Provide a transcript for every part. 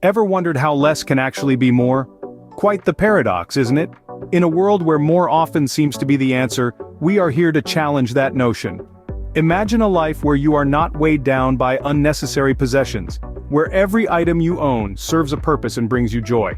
Ever wondered how less can actually be more? Quite the paradox, isn't it? In a world where more often seems to be the answer, we are here to challenge that notion. Imagine a life where you are not weighed down by unnecessary possessions, where every item you own serves a purpose and brings you joy.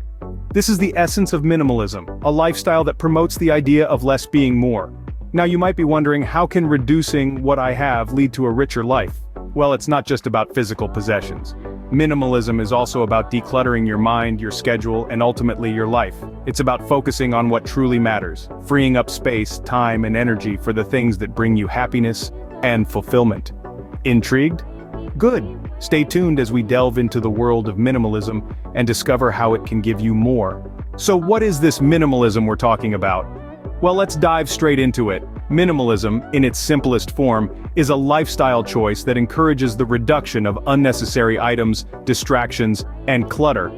This is the essence of minimalism, a lifestyle that promotes the idea of less being more. Now you might be wondering, how can reducing what I have lead to a richer life? Well, it's not just about physical possessions. Minimalism is also about decluttering your mind, your schedule, and ultimately your life. It's about focusing on what truly matters, freeing up space, time, and energy for the things that bring you happiness and fulfillment. Intrigued? Good! Stay tuned as we delve into the world of minimalism and discover how it can give you more. So what is this minimalism we're talking about? Well, let's dive straight into it. Minimalism, in its simplest form, is a lifestyle choice that encourages the reduction of unnecessary items, distractions, and clutter.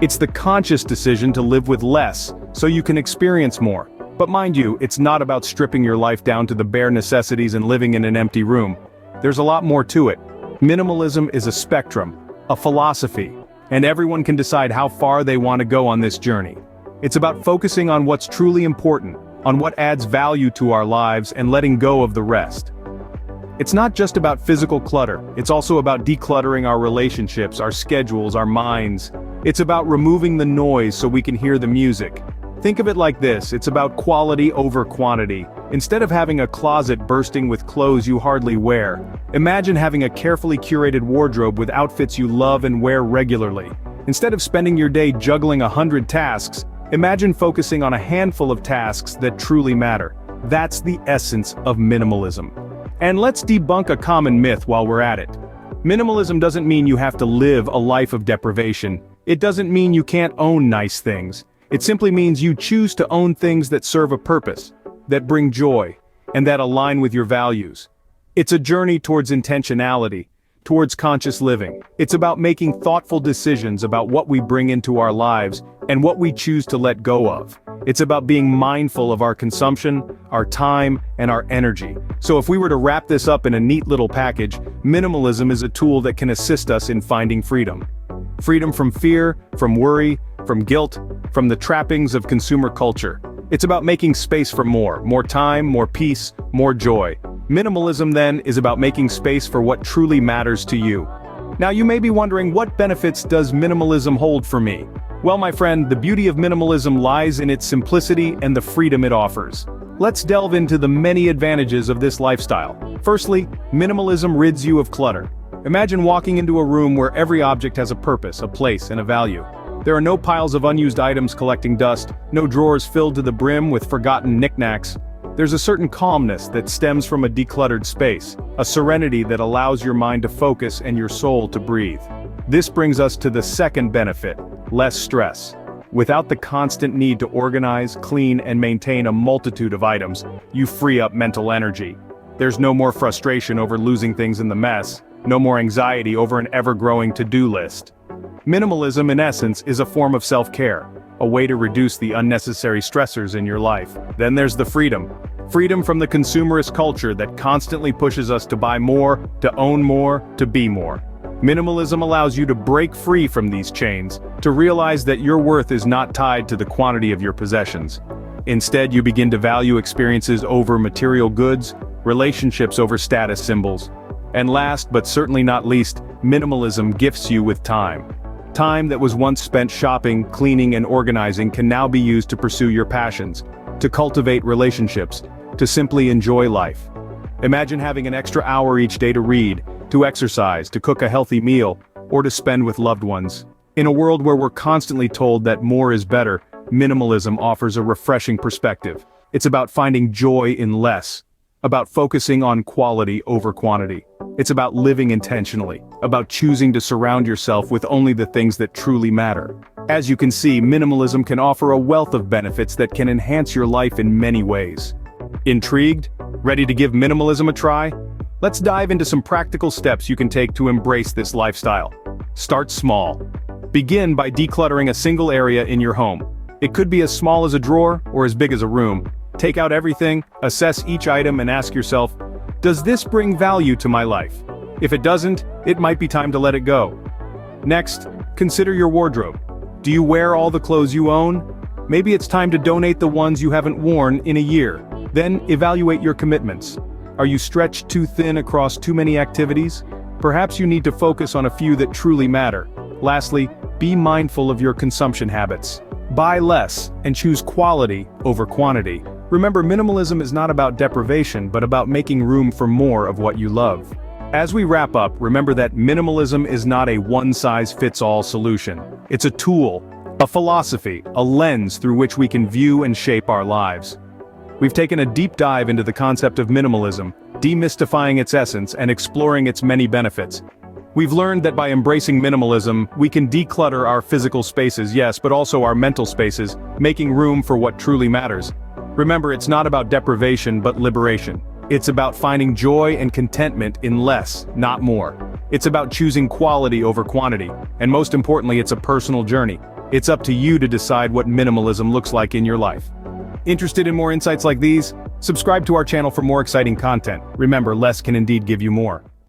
It's the conscious decision to live with less, so you can experience more. But mind you, it's not about stripping your life down to the bare necessities and living in an empty room. There's a lot more to it. Minimalism is a spectrum, a philosophy, and everyone can decide how far they want to go on this journey. It's about focusing on what's truly important, on what adds value to our lives, and letting go of the rest. It's not just about physical clutter, it's also about decluttering our relationships, our schedules, our minds. It's about removing the noise so we can hear the music. Think of it like this, it's about quality over quantity. Instead of having a closet bursting with clothes you hardly wear, imagine having a carefully curated wardrobe with outfits you love and wear regularly. Instead of spending your day juggling 100 tasks, imagine focusing on a handful of tasks that truly matter. That's the essence of minimalism. And let's debunk a common myth while we're at it. Minimalism doesn't mean you have to live a life of deprivation. It doesn't mean you can't own nice things. It simply means you choose to own things that serve a purpose, that bring joy, and that align with your values. It's a journey towards intentionality, towards conscious living. It's about making thoughtful decisions about what we bring into our lives and what we choose to let go of. It's about being mindful of our consumption, our time, and our energy. So if we were to wrap this up in a neat little package, minimalism is a tool that can assist us in finding freedom. Freedom from fear, from worry, from guilt, from the trappings of consumer culture. It's about making space for more time, more peace, more joy. Minimalism, then, is about making space for what truly matters to you. Now you may be wondering, what benefits does minimalism hold for me? Well, my friend, the beauty of minimalism lies in its simplicity and the freedom it offers. Let's delve into the many advantages of this lifestyle. Firstly, minimalism rids you of clutter. Imagine walking into a room where every object has a purpose, a place, and a value. There are no piles of unused items collecting dust, no drawers filled to the brim with forgotten knickknacks. There's a certain calmness that stems from a decluttered space, a serenity that allows your mind to focus and your soul to breathe. This brings us to the second benefit, less stress. Without the constant need to organize, clean, and maintain a multitude of items, you free up mental energy. There's no more frustration over losing things in the mess, no more anxiety over an ever-growing to-do list. Minimalism, in essence, is a form of self-care, a way to reduce the unnecessary stressors in your life. Then there's the freedom. Freedom from the consumerist culture that constantly pushes us to buy more, to own more, to be more. Minimalism allows you to break free from these chains, to realize that your worth is not tied to the quantity of your possessions. Instead, you begin to value experiences over material goods, relationships over status symbols. And last, but certainly not least, minimalism gifts you with time. Time that was once spent shopping, cleaning, and organizing can now be used to pursue your passions, to cultivate relationships, to simply enjoy life. Imagine having an extra hour each day to read, to exercise, to cook a healthy meal, or to spend with loved ones. In a world where we're constantly told that more is better, minimalism offers a refreshing perspective. It's about finding joy in less, about focusing on quality over quantity. It's about living intentionally, about choosing to surround yourself with only the things that truly matter. As you can see, minimalism can offer a wealth of benefits that can enhance your life in many ways. Intrigued? Ready to give minimalism a try? Let's dive into some practical steps you can take to embrace this lifestyle. Start small. Begin by decluttering a single area in your home. It could be as small as a drawer or as big as a room. Take out everything, assess each item, and ask yourself, does this bring value to my life? If it doesn't, it might be time to let it go. Next, Consider your wardrobe. Do you wear all the clothes you own? Maybe it's time to donate the ones you haven't worn in a year. Then, evaluate your commitments. Are you stretched too thin across too many activities? Perhaps you need to focus on a few that truly matter. Lastly, be mindful of your consumption habits. Buy less and choose quality over quantity. Remember, minimalism is not about deprivation, but about making room for more of what you love. As we wrap up, remember that minimalism is not a one-size-fits-all solution. It's a tool, a philosophy, a lens through which we can view and shape our lives. We've taken a deep dive into the concept of minimalism, demystifying its essence and exploring its many benefits. We've learned that by embracing minimalism, we can declutter our physical spaces, yes, but also our mental spaces, making room for what truly matters. Remember, it's not about deprivation, but liberation. It's about finding joy and contentment in less, not more. It's about choosing quality over quantity, and most importantly, it's a personal journey. It's up to you to decide what minimalism looks like in your life. Interested in more insights like these? Subscribe to our channel for more exciting content. Remember, less can indeed give you more.